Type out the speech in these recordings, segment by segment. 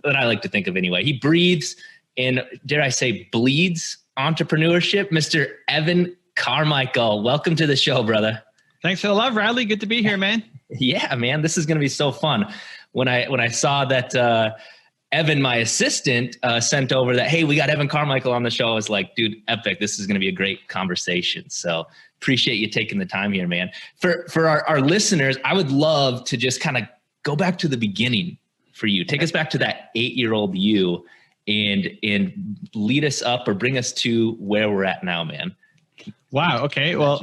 that I like to think of anyway. He breathes and, dare I say, bleeds entrepreneurship. Mr. Evan Carmichael, welcome to the show, brother. Thanks for the love, Radley. Good to be here, man. Yeah, man, this is going to be so fun. When I saw that Evan, my assistant, sent over that, hey, we got Evan Carmichael on the show, I was like, dude, epic. This is going to be a great conversation. So appreciate you taking the time here, man. For our listeners, I would love to just kind of go back to the beginning for you. Take us back to that 8-year-old you and lead us up or bring us to where we're at now, man. Wow. Okay. Well,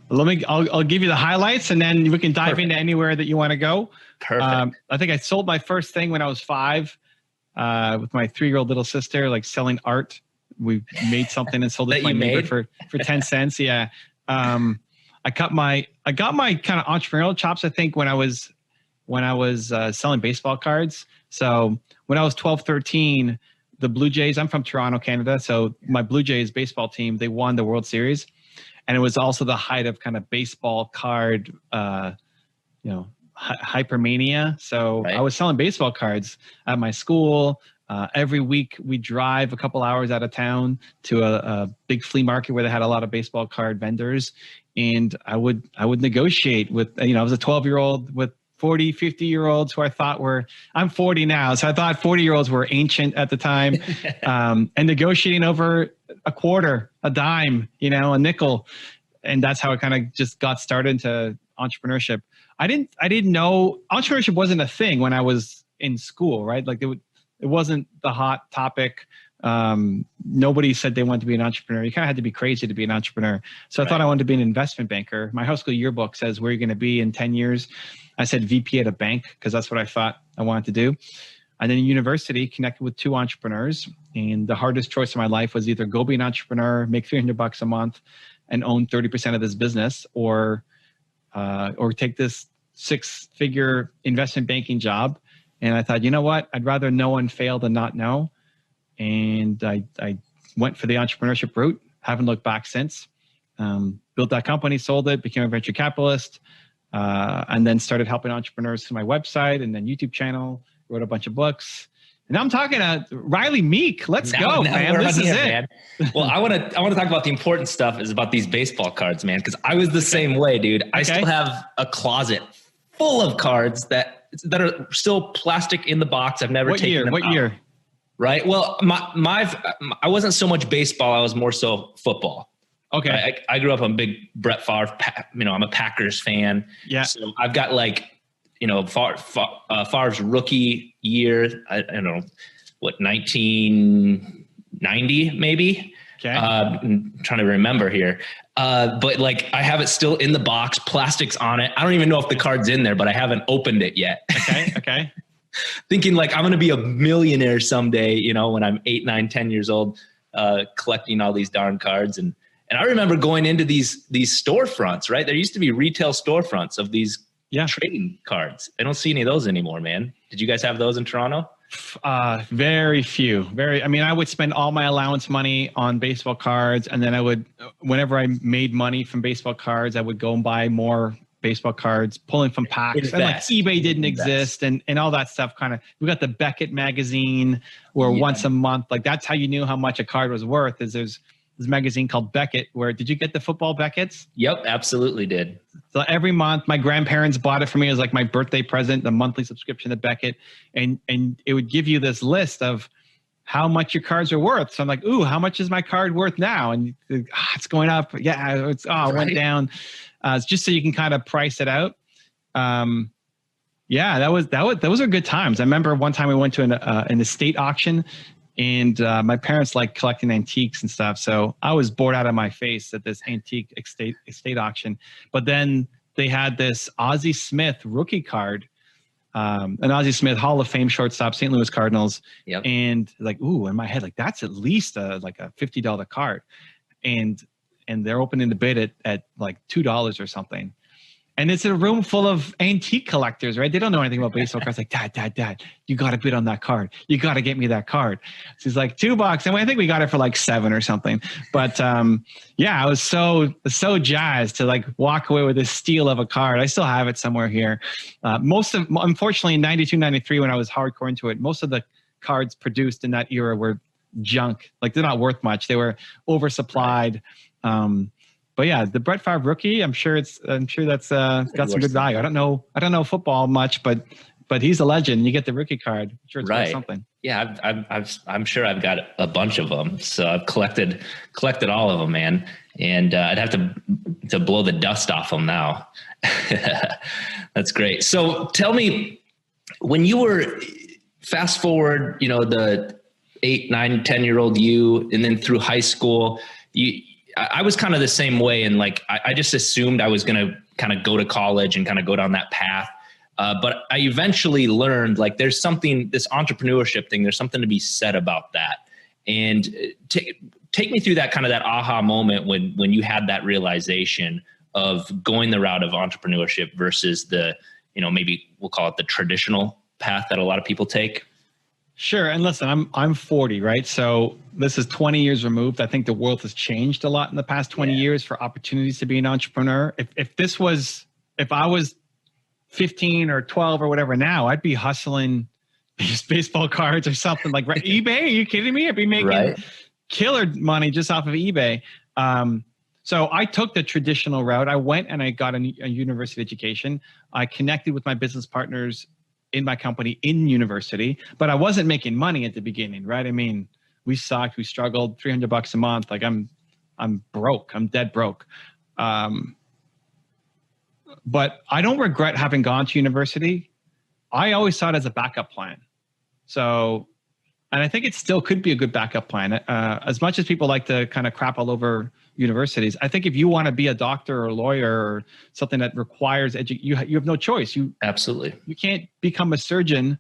I'll give you the highlights and then we can dive into anywhere that you want to go. Perfect. I think I sold my first thing when I was 5 with my 3-year-old little sister, like selling art. We made something and sold it to my neighbor for 10 cents. Yeah. I got my kind of entrepreneurial chops, I think, when I was selling baseball cards. So when I was 12, 13, the Blue Jays, I'm from Toronto, Canada. So my Blue Jays baseball team, they won the World Series. And it was also the height of kind of baseball card, hypermania. So right. I was selling baseball cards at my school. Every week we drive a couple hours out of town to a big flea market where they had a lot of baseball card vendors. And I would negotiate with, I was a 12-year-old with 40, 50-year-olds who I thought I'm 40 now. So I thought 40-year-olds were ancient at the time, and negotiating over a quarter, a dime, a nickel. And that's how it kind of just got started into entrepreneurship. I didn't know entrepreneurship wasn't a thing when I was in school, right? Like it wasn't the hot topic. Nobody said they wanted to be an entrepreneur. You kind of had to be crazy to be an entrepreneur. So I thought I wanted to be an investment banker. My high school yearbook says, where are you going to be in 10 years? I said VP at a bank because that's what I thought I wanted to do. And then in university, connected with 2 entrepreneurs. And the hardest choice of my life was either go be an entrepreneur, make $300 a month and own 30% of this business, or take this 6-figure investment banking job. And I thought, you know what? I'd rather know and fail than not know. And I went for the entrepreneurship route. Haven't looked back since. Built that company, sold it, became a venture capitalist, and then started helping entrepreneurs through my website and then YouTube channel. Wrote a bunch of books. And now I'm talking to Riley Meek. Let's go, man. This is it. Man. Well, I want to talk about the important stuff is about these baseball cards, man, because I was the same way, dude. I still have a closet full of cards that are still plastic in the box. I've never taken them out. What year? Right. Well, I wasn't so much baseball. I was more so football. Okay. I grew up on big Brett Favre. I'm a Packers fan. Yeah. So I've got Favre's rookie year. I don't know what 1990 maybe. Okay. I'm trying to remember here. But I have it still in the box, plastics on it. I don't even know if the card's in there, but I haven't opened it yet. Okay. Thinking I'm going to be a millionaire someday, when I'm 8, 9, 10 years old, collecting all these darn cards. And I remember going into these storefronts, right? There used to be retail storefronts of these trading cards. I don't see any of those anymore, man. Did you guys have those in Toronto? Very few. I would spend all my allowance money on baseball cards. And then whenever I made money from baseball cards, I would go and buy more baseball cards, pulling from packs. And eBay didn't exist and all that stuff. We got the Beckett magazine where once a month, that's how you knew how much a card was worth. Is there's this magazine called Beckett did you get the football Beckett's? Yep, absolutely did. So every month my grandparents bought it for me as my birthday present, the monthly subscription to Beckett. And it would give you this list of how much your cards are worth. So I'm like, ooh, how much is my card worth now? And it's going up. Yeah, it went down. It's just so you can kind of price it out. Those are good times. I remember one time we went to an estate auction, and my parents like collecting antiques and stuff. So I was bored out of my face at this antique estate auction. But then they had this Ozzie Smith rookie card, an Ozzie Smith Hall of Fame shortstop, St. Louis Cardinals. Yep. And ooh, in my head, that's at least a $50 card. And they're opening the bid at $2 or something. And it's a room full of antique collectors, right? They don't know anything about baseball cards. Dad, you got to bid on that card. You got to get me that card. So he's like, $2. And I think we got it for $7 or something. But I was so jazzed to walk away with this steal of a card. I still have it somewhere here. Unfortunately, in 92, 93, when I was hardcore into it, most of the cards produced in that era were junk. Like, they're not worth much. They were oversupplied. Right. But yeah, the Brett Favre rookie, I'm sure that's got some good value. I don't know football much, but he's a legend. You get the rookie card. I'm sure it's worth something. Yeah, I'm sure I've got a bunch of them. So I've collected all of them, man. And I'd have to blow the dust off them now. That's great. So tell me, when you were fast forward, the 8, 9, 10-year-old you, and then through high school, I was kind of the same way. And like, I just assumed I was going to kind of go to college and kind of go down that path. But I eventually learned, like, there's something, this entrepreneurship thing, there's something to be said about that. And take me through that aha moment when you had that realization of going the route of entrepreneurship versus the, maybe we'll call it the traditional path that a lot of people take. Sure. And listen, I'm 40, right? So this is 20 years removed. I think the world has changed a lot in the past 20 years for opportunities to be an entrepreneur. If I was 15 or 12 or whatever now, I'd be hustling these baseball cards or something like eBay. Are you kidding me? I'd be making killer money just off of eBay. So I took the traditional route. I went and I got a university education. I connected with my business partners in my company in university, but I wasn't making money at the beginning, right? I mean, we sucked, we struggled, $300 a month. Like, I'm broke. I'm dead broke. But I don't regret having gone to university. I always saw it as a backup plan. So, and I think it still could be a good backup plan. As much as people like to kind of crap all over universities, I think if you want to be a doctor or a lawyer or something that requires you have no choice. Absolutely. You can't become a surgeon,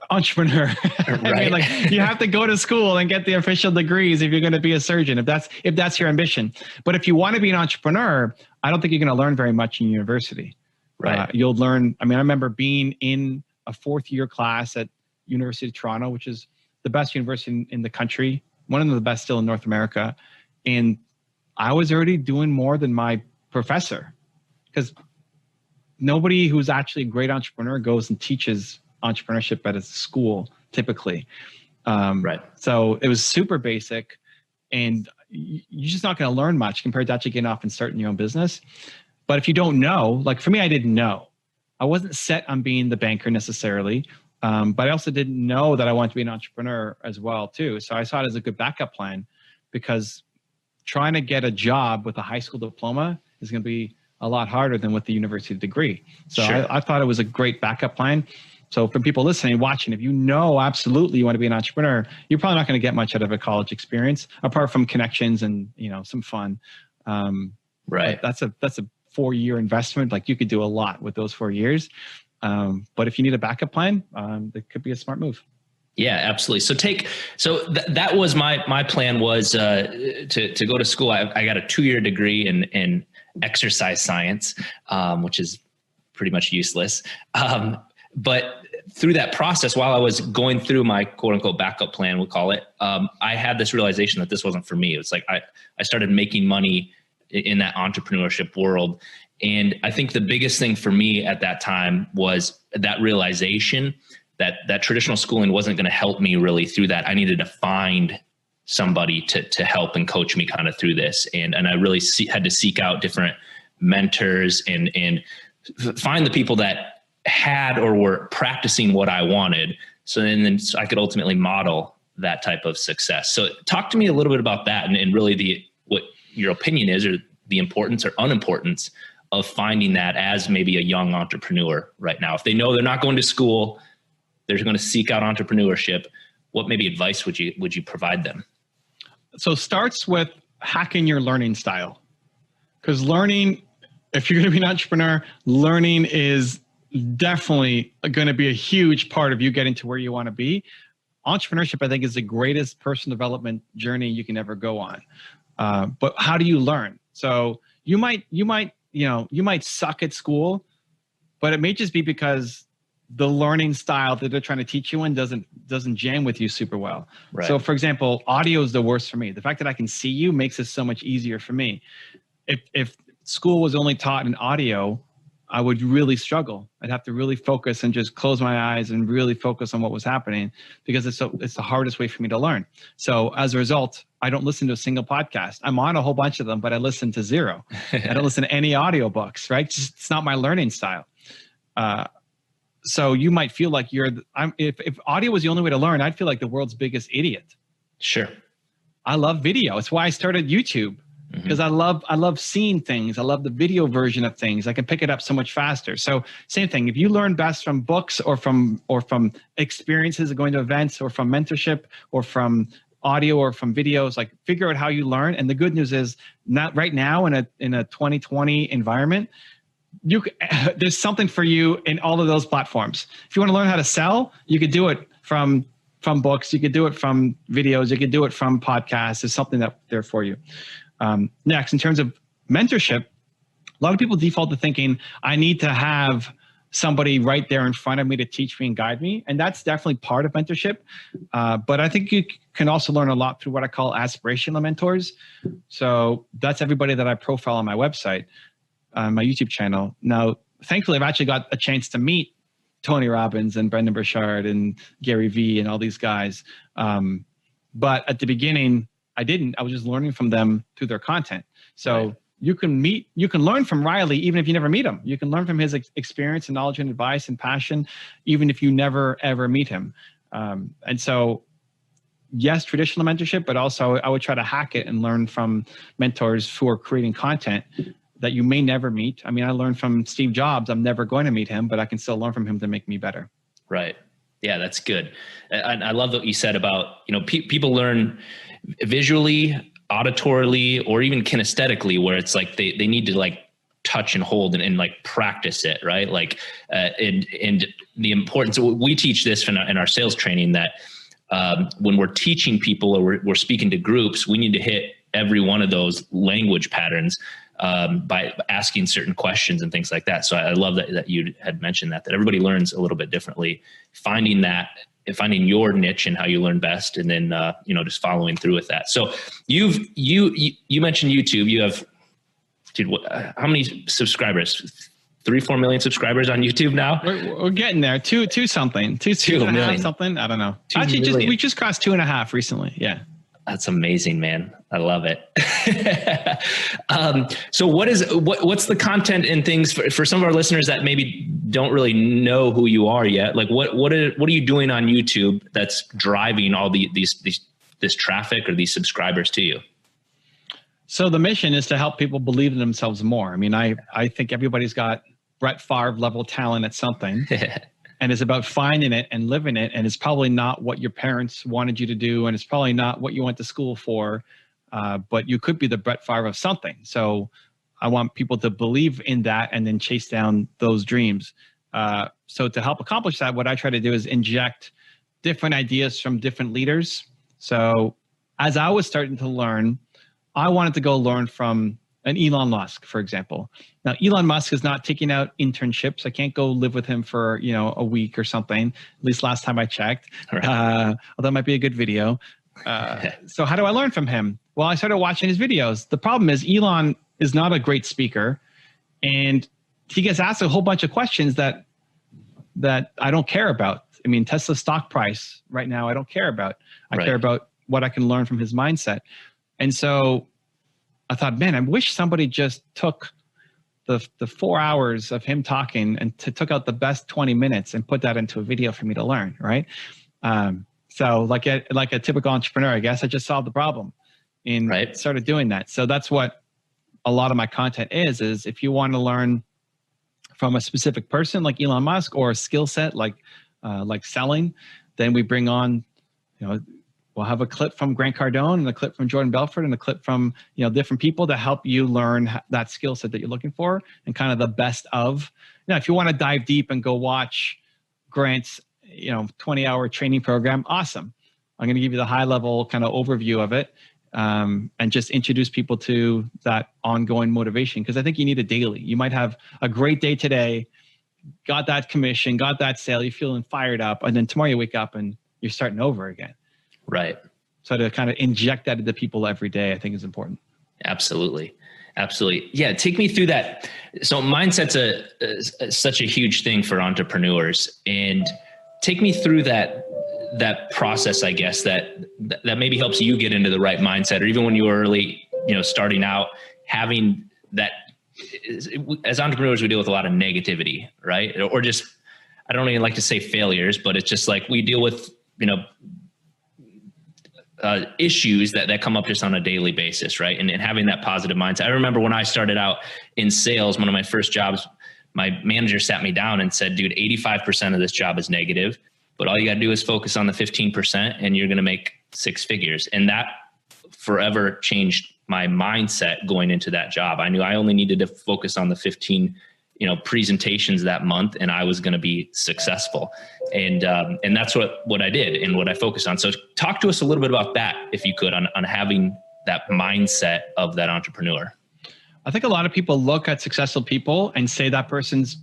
entrepreneur. Right. I mean, like, you have to go to school and get the official degrees if you're going to be a surgeon, if that's your ambition. But if you want to be an entrepreneur, I don't think you're going to learn very much in university. Right. You'll learn. I mean, I remember being in a 4th year class at University of Toronto, which is the best university in the country, one of the best still in North America. And I was already doing more than my professor, because nobody who's actually a great entrepreneur goes and teaches entrepreneurship at a school typically. Right. So it was super basic, and you're just not going to learn much compared to actually getting off and starting your own business. But if you don't know, like for me, I didn't know. I wasn't set on being the banker necessarily. But I also didn't know that I wanted to be an entrepreneur as well too. So I saw it as a good backup plan, because trying to get a job with a high school diploma is going to be a lot harder than with the university degree. So sure. I thought it was a great backup plan. So for people listening, watching, if you know absolutely you want to be an entrepreneur, you're probably not going to get much out of a college experience apart from connections and, some fun. Right. That's a 4-year investment. Like, you could do a lot with those 4 years. But if you need a backup plan, that could be a smart move. Yeah, absolutely. So that was my plan, was to go to school. I got a 2-year degree in exercise science, which is pretty much useless. But through that process, while I was going through my quote unquote backup plan, we'll call it, I had this realization that this wasn't for me. It was like, I started making money in that entrepreneurship world. And I think the biggest thing for me at that time was that realization that traditional schooling wasn't going to help me really through that. I needed to find somebody to help and coach me kind of through this. And I really had to seek out different mentors and find the people that had or were practicing what I wanted. So then I could ultimately model that type of success. So talk to me a little bit about that and really what your opinion is, or the importance or unimportance of finding that as maybe a young entrepreneur right now. If they know they're not going to school, they're going to seek out entrepreneurship, what maybe advice would you provide them? So it starts with hacking your learning style. Because learning, if you're going to be an entrepreneur, learning is definitely going to be a huge part of you getting to where you want to be. Entrepreneurship, I think, is the greatest personal development journey you can ever go on. But how do you learn? So you might suck at school, but it may just be because the learning style that they're trying to teach you in doesn't jam with you super well. Right. So for example, audio is the worst for me. The fact that I can see you makes it so much easier for me. If school was only taught in audio, I would really struggle. I'd have to really focus and just close my eyes and really focus on what was happening, because it's the hardest way for me to learn. So as a result, I don't listen to a single podcast. I'm on a whole bunch of them, but I listen to zero. I don't listen to any audiobooks, right? It's not my learning style. So you might feel like if audio was the only way to learn, I'd feel like the world's biggest idiot. Sure. I love video. It's why I started YouTube. Because I love seeing things. I love the video version of things. I can pick it up so much faster. So same thing. If you learn best from books or from experiences of going to events, or from mentorship, or from audio, or from videos, like figure out how you learn. And the good news is, not right now in a 2020 environment, there's something for you in all of those platforms. If you want to learn how to sell, you could do it from books. You could do it from videos. You could do it from podcasts. There's something that there for you. Next, in terms of mentorship, a lot of people default to thinking I need to have somebody right there in front of me to teach me and guide me. And that's definitely part of mentorship. But I think you can also learn a lot through what I call aspirational mentors. So that's everybody that I profile on my website, my YouTube channel. Now, thankfully, I've actually got a chance to meet Tony Robbins and Brendan Burchard and Gary Vee and all these guys. But at the beginning, I didn't. I was just learning from them through their content. So right. You can learn from Riley even if you never meet him. You can learn from his experience and knowledge and advice and passion, even if you never ever meet him. And so, yes, traditional mentorship, but also I would try to hack it and learn from mentors who are creating content that you may never meet. I mean, I learned from Steve Jobs. I'm never going to meet him, but I can still learn from him to make me better. Right. Yeah, that's good. And I love what you said about, people learn visually, auditorily, or even kinesthetically, where it's like they need to like touch and hold and like practice it, right? Like, and the importance, we teach this in our sales training, that when we're teaching people or we're speaking to groups, we need to hit every one of those language patterns by asking certain questions and things like that. So I love that you had mentioned that everybody learns a little bit differently, finding your niche and how you learn best. And then, just following through with that. So you mentioned YouTube. You have, how many subscribers? 3-4 million subscribers on YouTube now? We're getting there. Two something. Two million something. I don't know. Actually, we just crossed 2.5 recently. Yeah. That's amazing, man. I love it. So what's the content and things for some of our listeners that maybe don't really know who you are yet? Like what are you doing on YouTube that's driving all this traffic or these subscribers to you? So the mission is to help people believe in themselves more. I mean, I think everybody's got Brett Favre level talent at something. And it's about finding it and living it. And it's probably not what your parents wanted you to do. And it's probably not what you went to school for. But you could be the Brett Favre of something. So I want people to believe in that and then chase down those dreams. So to help accomplish that, what I try to do is inject different ideas from different leaders. So as I was starting to learn, I wanted to go learn from an Elon Musk, for example. Now, Elon Musk is not taking out internships. I can't go live with him for, a week or something, at least last time I checked. Right. Although that might be a good video. So how do I learn from him? Well, I started watching his videos. The problem is Elon is not a great speaker, and he gets asked a whole bunch of questions that I don't care about. I mean, Tesla's stock price right now, I don't care about. I care about what I can learn from his mindset. And so I thought, man, I wish somebody just took the 4 hours of him talking and took out the best 20 minutes and put that into a video for me to learn, right? So like a typical entrepreneur, I guess I just solved the problem and started doing that. So that's what a lot of my content is if you want to learn from a specific person like Elon Musk or a skill set like selling, then we bring on, we'll have a clip from Grant Cardone and a clip from Jordan Belfort and a clip from, different people to help you learn that skill set that you're looking for and kind of the best of. Now, if you want to dive deep and go watch Grant's, 20-hour training program, awesome. I'm going to give you the high level kind of overview of it and just introduce people to that ongoing motivation, because I think you need it daily. You might have a great day today, got that commission, got that sale, you're feeling fired up, and then tomorrow you wake up and you're starting over again. Right. So to kind of inject that into people every day, I think is important. Absolutely. Absolutely. Yeah. Take me through that. So mindset's such a huge thing for entrepreneurs, and take me through that process, I guess, that maybe helps you get into the right mindset, or even when you were early, starting out, having that. As entrepreneurs, we deal with a lot of negativity, right? Or just, I don't even like to say failures, but it's just like we deal with, issues that come up just on a daily basis, right? And having that positive mindset. I remember when I started out in sales, one of my first jobs, my manager sat me down and said, dude, 85% of this job is negative, but all you got to do is focus on the 15% and you're going to make six figures. And that forever changed my mindset going into that job. I knew I only needed to focus on the 15 presentations that month, and I was going to be successful. And that's what I did and what I focused on. So talk to us a little bit about that, if you could, on having that mindset of that entrepreneur. I think a lot of people look at successful people and say that person's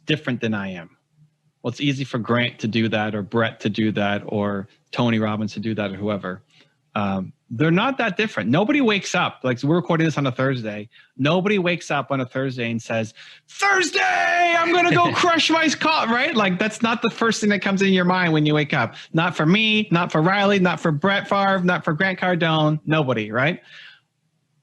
different than I am. Well, it's easy for Grant to do that, or Brett to do that, or Tony Robbins to do that, or whoever. They're not that different. Nobody wakes up, like, so we're recording this on a Thursday. Nobody wakes up on a Thursday and says, Thursday, I'm going to go crush my car, right? Like, that's not the first thing that comes in your mind when you wake up. Not for me, not for Riley, not for Brett Favre, not for Grant Cardone, nobody, right?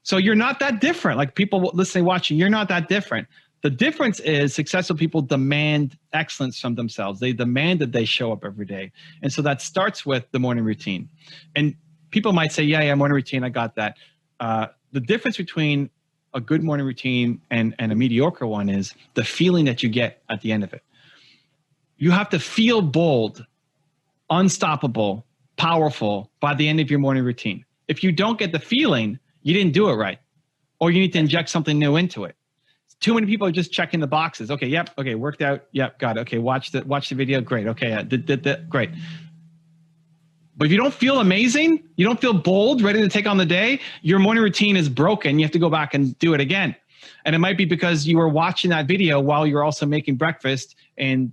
So you're not that different. Like, people listening, watching, you're not that different. The difference is successful people demand excellence from themselves. They demand that they show up every day. And so that starts with the morning routine. And people might say, yeah, morning routine, I got that. The difference between a good morning routine and a mediocre one is the feeling that you get at the end of it. You have to feel bold, unstoppable, powerful by the end of your morning routine. If you don't get the feeling, you didn't do it right, or you need to inject something new into it. Too many people are just checking the boxes. Okay, yep, okay, worked out, yep, got it. Okay, watch the video, great. Okay, did great. But if you don't feel amazing, you don't feel bold, ready to take on the day, your morning routine is broken. You have to go back and do it again. And it might be because you were watching that video while you're also making breakfast and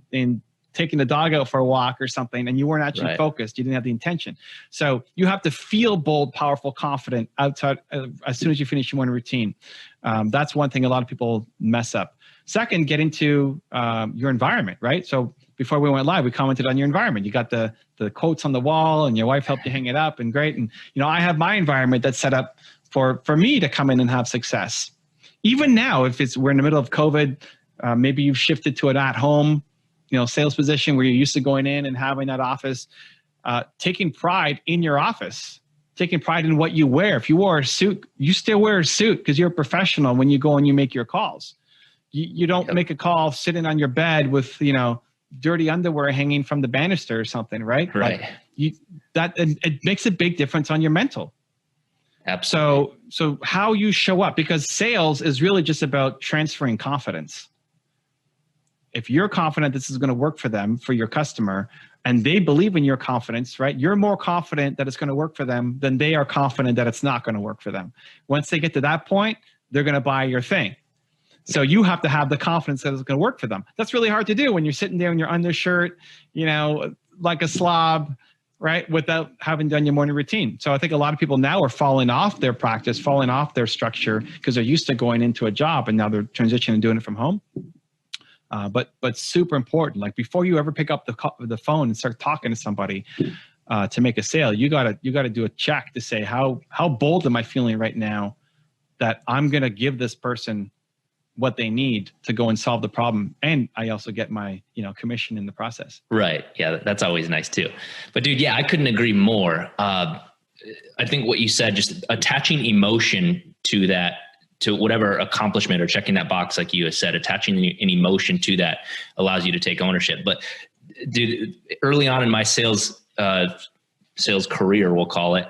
taking the dog out for a walk or something, and you weren't actually focused. You didn't have the intention. So you have to feel bold, powerful, confident outside as soon as you finish your morning routine. That's one thing a lot of people mess up. Second, get into your environment, right? So before we went live, we commented on your environment. You got the quotes on the wall, and your wife helped you hang it up, and great. And I have my environment that's set up for me to come in and have success. Even now, if we're in the middle of COVID, maybe you've shifted to an at-home, sales position where you're used to going in and having that office, taking pride in your office, taking pride in what you wear. If you wore a suit, you still wear a suit because you're a professional when you go and you make your calls. You don't make a call sitting on your bed with, dirty underwear hanging from the banister or something, right? Right. Like it makes a big difference on your mental. Absolutely. So how you show up, because sales is really just about transferring confidence. If you're confident this is going to work for them, for your customer, and they believe in your confidence, right? You're more confident that it's going to work for them than they are confident that it's not going to work for them. Once they get to that point, they're going to buy your thing. So you have to have the confidence that it's going to work for them. That's really hard to do when you're sitting there in your undershirt, like a slob, right? Without having done your morning routine. So I think a lot of people now are falling off their practice, falling off their structure because they're used to going into a job and now they're transitioning and doing it from home. But super important. Like, before you ever pick up the phone and start talking to somebody to make a sale, you gotta do a check to say how bold am I feeling right now that I'm gonna give this person what they need to go and solve the problem, and I also get my commission in the process. Right. Yeah, that's always nice too. But dude, yeah, I couldn't agree more. I think what you said, just attaching emotion to that, to whatever accomplishment or checking that box, like you said, attaching an emotion to that allows you to take ownership. But dude, early on in my sales career, we'll call it,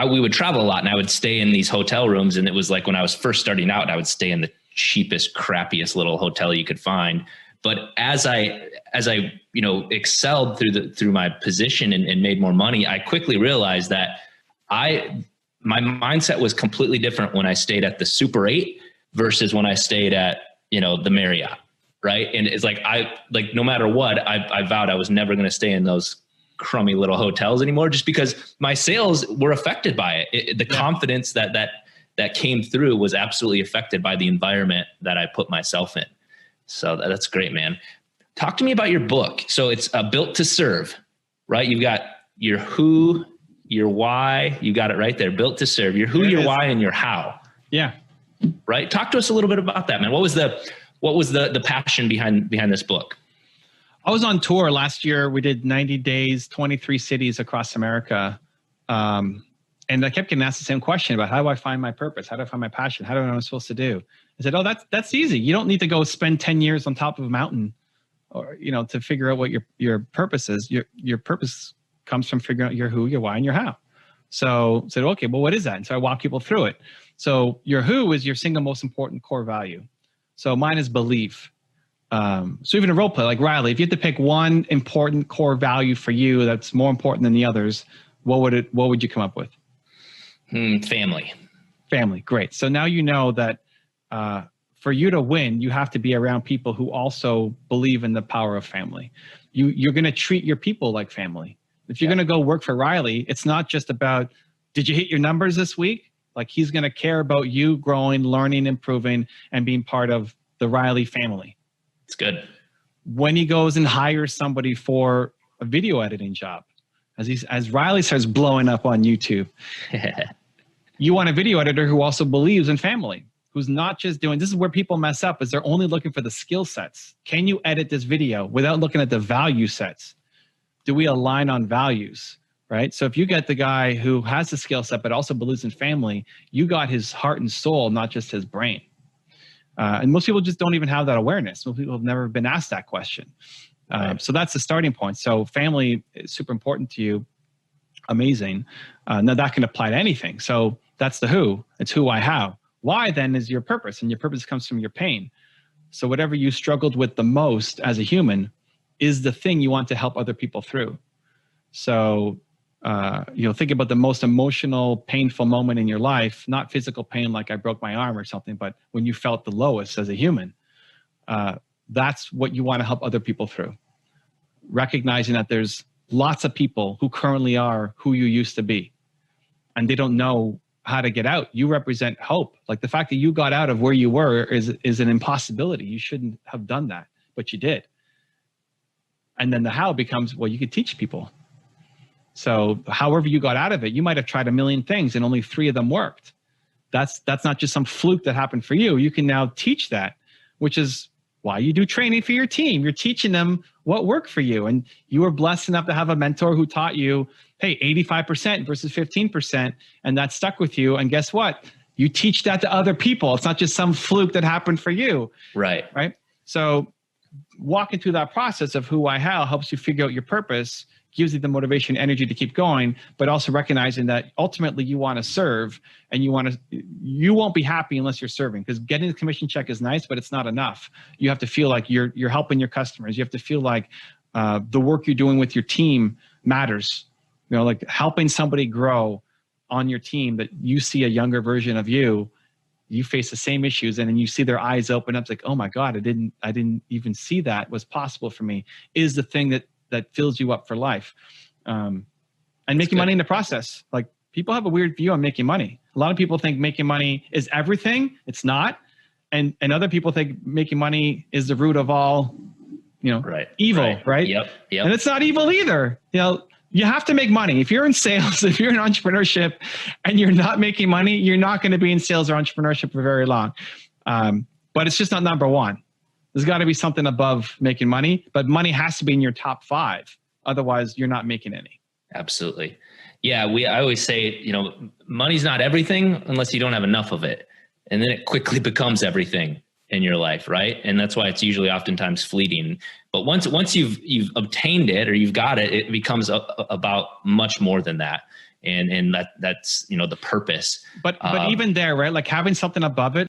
we would travel a lot, and I would stay in these hotel rooms. And it was like when I was first starting out, I would stay in the cheapest, crappiest little hotel you could find. But as I excelled through my position and made more money, I quickly realized that my mindset was completely different when I stayed at the Super 8 versus when I stayed at, the Marriott. Right. And it's like, no matter what, I vowed I was never going to stay in those crummy little hotels anymore, just because my sales were affected by it. The confidence that that came through was absolutely affected by the environment that I put myself in. So that's great, man. Talk to me about your book. So it's Built to Serve, right? You've got your who, your why, you got it right there. Built to serve, your who, your why, and your how. Yeah. Right. Talk to us a little bit about that, man. What was the passion behind this book? I was on tour last year. We did 90 days, 23 cities across America. And I kept getting asked the same question about how do I find my purpose? How do I find my passion? How do I know what I'm supposed to do? I said, oh, that's easy. You don't need to go spend 10 years on top of a mountain or, to figure out what your purpose is. Your purpose comes from figuring out your who, your why, and your how. So I said, okay, well, what is that? And so I walk people through it. So your who is your single most important core value. So mine is belief. So even a role play like Riley, if you had to pick one important core value for you that's more important than the others, what would you come up with? Family. Family. Great. So now you know that for you to win, you have to be around people who also believe in the power of family. You're going to treat your people like family. If you're going to go work for Riley, it's not just about, did you hit your numbers this week? Like he's going to care about you growing, learning, improving, and being part of the Riley family. It's good. When he goes and hires somebody for a video editing job, as Riley starts blowing up on YouTube, you want a video editor who also believes in family, who's not just doing, this is where people mess up, is they're only looking for the skill sets. Can you edit this video without looking at the value sets? Do we align on values, right? So if you get the guy who has the skill set, but also believes in family, you got his heart and soul, not just his brain. And most people just don't even have that awareness. Most people have never been asked that question. Right. So that's the starting point. So family is super important to you. Amazing. Now that can apply to anything. So that's the who. It's who, I, how. Why then is your purpose, and your purpose comes from your pain. So whatever you struggled with the most as a human is the thing you want to help other people through. So, think about the most emotional, painful moment in your life, not physical pain like I broke my arm or something, but when you felt the lowest as a human, that's what you want to help other people through. Recognizing that there's lots of people who currently are who you used to be, and they don't know how to get out. You represent hope. Like the fact that you got out of where you were is an impossibility. You shouldn't have done that, but you did. And then the how becomes, well, you could teach people. So however you got out of it, you might have tried a million things and only 3 of them worked. That's not just some fluke that happened for you. You can now teach that, which is why you do training for your team. You're teaching them what worked for you. And you were blessed enough to have a mentor who taught you, hey, 85% versus 15%, and that stuck with you. And guess what? You teach that to other people. It's not just some fluke that happened for you. Right. Right. So walking through that process of who, why, how helps you figure out your purpose, gives you the motivation, energy to keep going, but also recognizing that ultimately you want to serve, and you won't be happy unless you're serving, because getting the commission check is nice, but it's not enough. You have to feel like you're helping your customers. You have to feel like the work you're doing with your team matters. Like helping somebody grow on your team, that you see a younger version of you face the same issues, and then you see their eyes open up. It's like, oh my God, I didn't even see that was possible for me, is the thing that fills you up for life. And making money in the process. Like people have a weird view on making money. A lot of people think making money is everything. It's not. And other people think making money is the root of all, evil, right? Yep. And it's not evil either. You have to make money. If you're in sales, if you're in entrepreneurship and you're not making money, you're not going to be in sales or entrepreneurship for very long. But it's just not number one. There's got to be something above making money, but money has to be in your top 5. Otherwise, you're not making any. Absolutely. Yeah. I always say, money's not everything unless you don't have enough of it. And then it quickly becomes everything in your life. Right. And that's why it's usually oftentimes fleeting. But once you've obtained it, or you've got it, it becomes about much more than that. And that's, the purpose. But even there, right? Like having something above it.